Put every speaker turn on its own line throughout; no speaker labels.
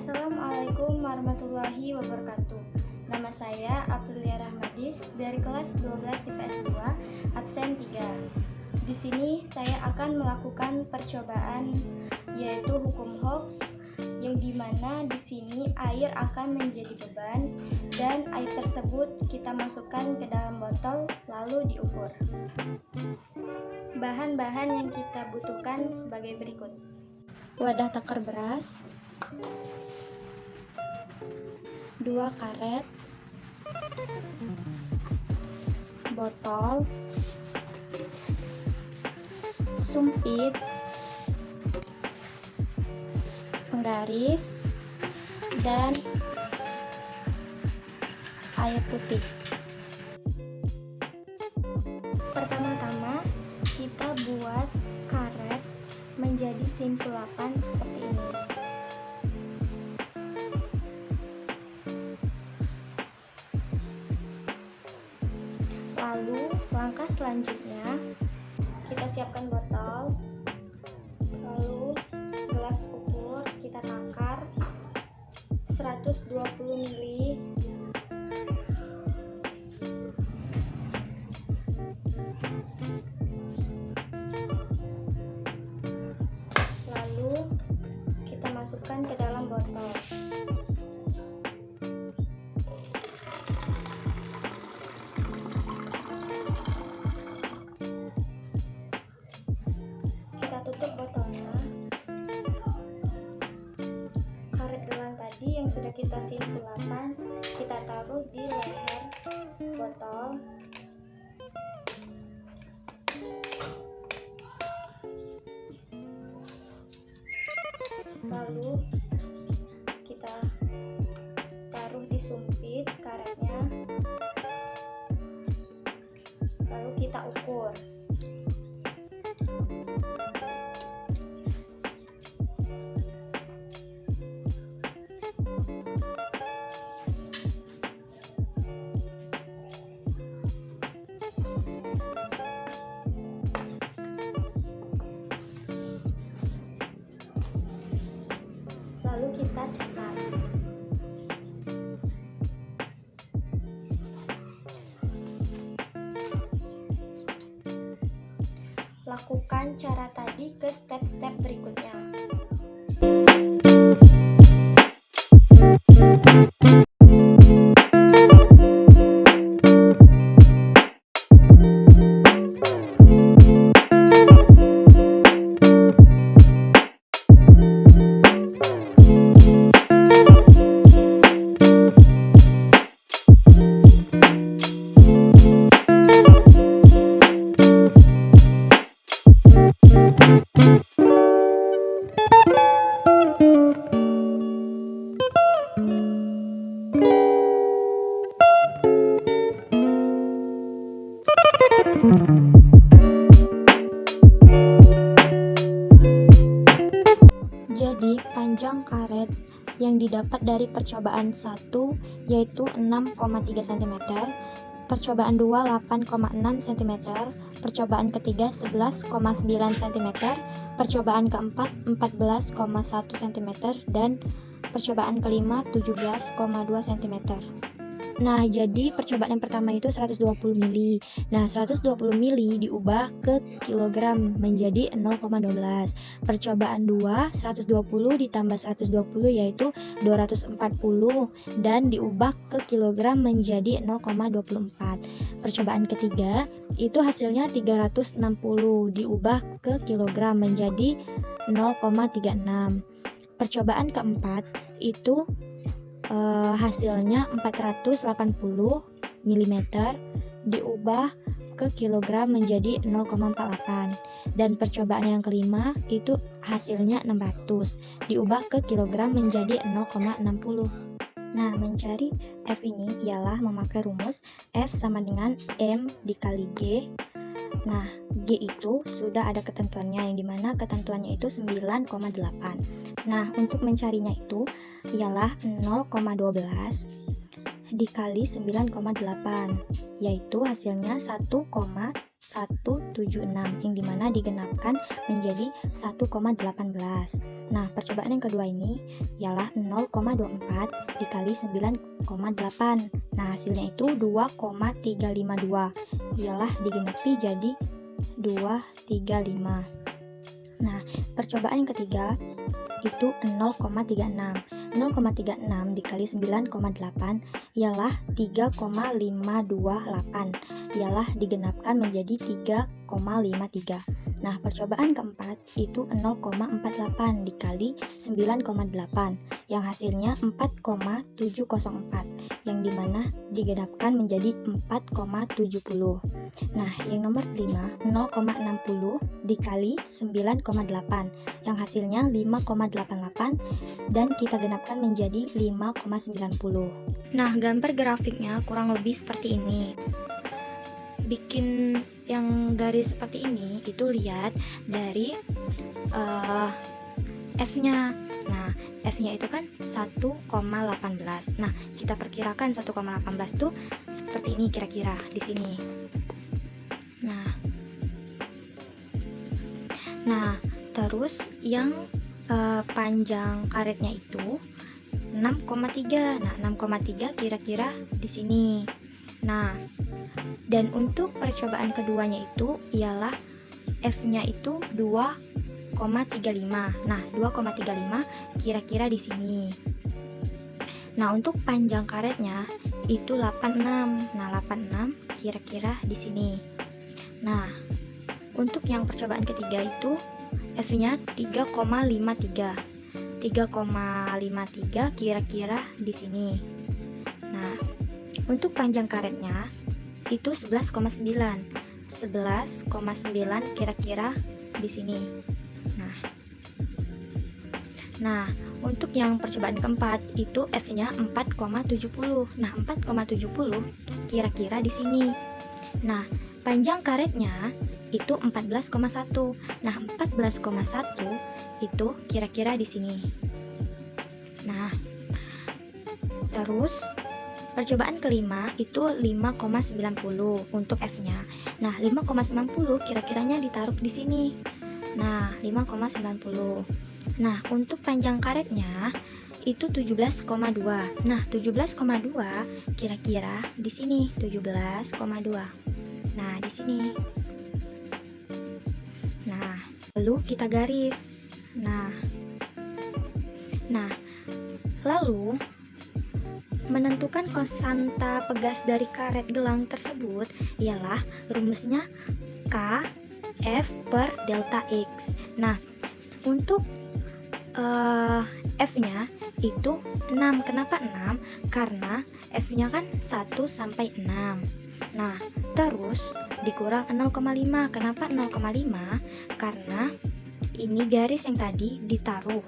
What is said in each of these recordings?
Assalamualaikum warahmatullahi wabarakatuh. Nama saya Aprilia Rahmadis dari kelas 12 IPS 2, absen 3. Di sini saya akan melakukan percobaan yaitu hukum Hooke, yang dimana di sini air akan menjadi beban dan air tersebut kita masukkan ke dalam botol lalu diukur. Bahan-bahan yang kita butuhkan sebagai berikut: wadah takar beras, 2 karet, botol, sumpit, penggaris, dan air putih. Pertama-tama kita buat karet menjadi simpulakan seperti ini. Lalu langkah selanjutnya kita siapkan botol, lalu gelas ukur kita takar 120 ml, lalu kita masukkan ke dalam botol. Tutup botolnya. Karet gelang tadi yang sudah kita simpulkan kita taruh di leher botol. Lalu kita taruh di sumpit karetnya. Lalu kita ukur. Lalu kita cetak. Lakukan cara tadi ke step-step berikutnya. Jadi panjang karet yang didapat dari percobaan 1 yaitu 6,3 cm, percobaan 2 8,6 cm, percobaan ketiga 11,9 cm, percobaan keempat 14,1 cm, dan percobaan kelima 17,2 cm. Nah, jadi percobaan yang pertama itu 120 ml. Nah, 120 ml diubah ke kilogram menjadi 0,12. Percobaan 2, 120 ditambah 120 yaitu 240 dan diubah ke kilogram menjadi 0,24. Percobaan ketiga itu hasilnya 360 diubah ke kilogram menjadi 0,36. Percobaan keempat itu hasilnya 480 mm diubah ke kilogram menjadi 0,48, dan percobaan yang kelima itu hasilnya 600 diubah ke kilogram menjadi 0,60. Nah, mencari F ini ialah memakai rumus F sama dengan M dikali G. Nah, G itu sudah ada ketentuannya, yang dimana ketentuannya itu 9,8. Nah, untuk mencarinya itu ialah 0,12 dikali 9,8, yaitu hasilnya 1,176, yang dimana digenapkan menjadi 1,18. Nah, percobaan yang kedua ini ialah 0,24 dikali 9,8. Nah, hasilnya itu 2,352, ialah digenapi jadi 235. Nah, percobaan yang ketiga itu 0,36. 0,36 dikali 9,8 ialah 3,528, ialah digenapkan menjadi 3,53. Nah, percobaan keempat itu 0,48 dikali 9,8, yang hasilnya 4,704, yang dimana digenapkan menjadi 4,70. Nah, yang nomor 5, 0,60 dikali 9,8, yang hasilnya 5,88, dan kita genapkan menjadi 5,90. Nah, gambar grafiknya kurang lebih seperti ini. Bikin yang garis seperti ini itu lihat dari F-nya. Nah, F-nya itu kan 1,18. Nah, kita perkirakan 1,18 tuh seperti ini kira-kira di sini. Nah, terus yang panjang karetnya itu 6,3. Nah, 6,3 kira-kira di sini. Nah, dan untuk percobaan keduanya itu ialah F-nya itu 2,35. Nah, 2,35 kira-kira di sini. Nah, untuk panjang karetnya itu 86. Nah, 86 kira-kira di sini. Nah, untuk yang percobaan ketiga itu F-nya 3,53. 3,53 kira-kira di sini. Nah, untuk panjang karetnya itu 11,9. 11,9 kira-kira di sini. Nah, untuk yang percobaan keempat itu F-nya 4,70. Nah, 4,70 kira-kira di sini. Nah, panjang karetnya itu 14,1. Nah, 14,1 itu kira-kira di sini. Nah, terus percobaan kelima itu 5,90 untuk F-nya. Nah, 5,90 kira-kiranya ditaruh di sini. Nah, 5,90. Nah, untuk panjang karetnya itu 17,2. Nah, 17,2 kira-kira di sini, 17,2. Nah, di sini. Nah, lalu kita garis. Nah, lalu menentukan konstanta pegas dari karet gelang tersebut ialah rumusnya K F per delta X. Nah, untuk F-nya itu 6. Kenapa 6? Karena F-nya kan 1 sampai 6. Nah, terus dikurang 0,5. Kenapa 0,5? Karena ini garis yang tadi ditaruh.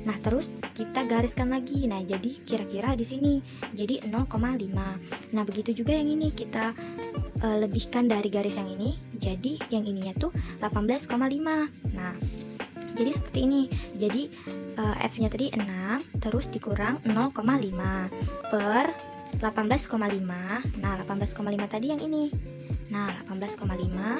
Nah, terus kita gariskan lagi. Nah, jadi kira-kira di sini jadi 0,5. Nah, begitu juga yang ini kita lebihkan dari garis yang ini. Jadi yang ininya tuh 18,5. Nah, jadi seperti ini. Jadi F-nya tadi 6, terus dikurang 0,5 per 18,5. Nah, 18,5 tadi yang ini. Nah, 18,5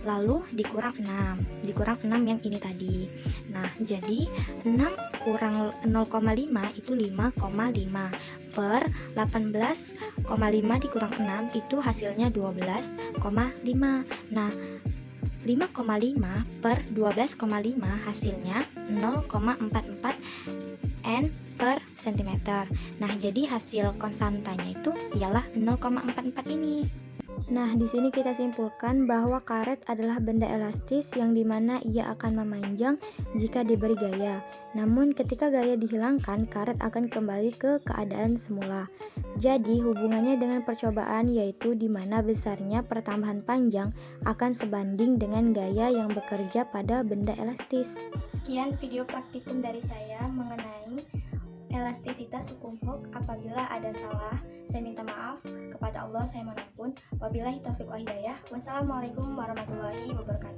lalu dikurang 6. Dikurang 6 yang ini tadi. Nah, jadi 6 kurang 0,5 itu 5,5 per 18,5 dikurang 6 itu hasilnya 12,5. Nah, 5,5 per 12,5 hasilnya 0,44 N per cm. Nah, jadi hasil konstantanya itu ialah 0,44 ini. Nah, di sini kita simpulkan bahwa karet adalah benda elastis yang dimana ia akan memanjang jika diberi gaya. Namun, ketika gaya dihilangkan, karet akan kembali ke keadaan semula. Jadi, hubungannya dengan percobaan yaitu di mana besarnya pertambahan panjang akan sebanding dengan gaya yang bekerja pada benda elastis. Sekian video praktikum dari saya mengenai elastisitas hukum Hooke. Apabila ada salah, saya minta maaf. Kepada Allah saya mohon ampun. Wabillahi taufiq wal hidayah. Wassalamualaikum warahmatullahi wabarakatuh.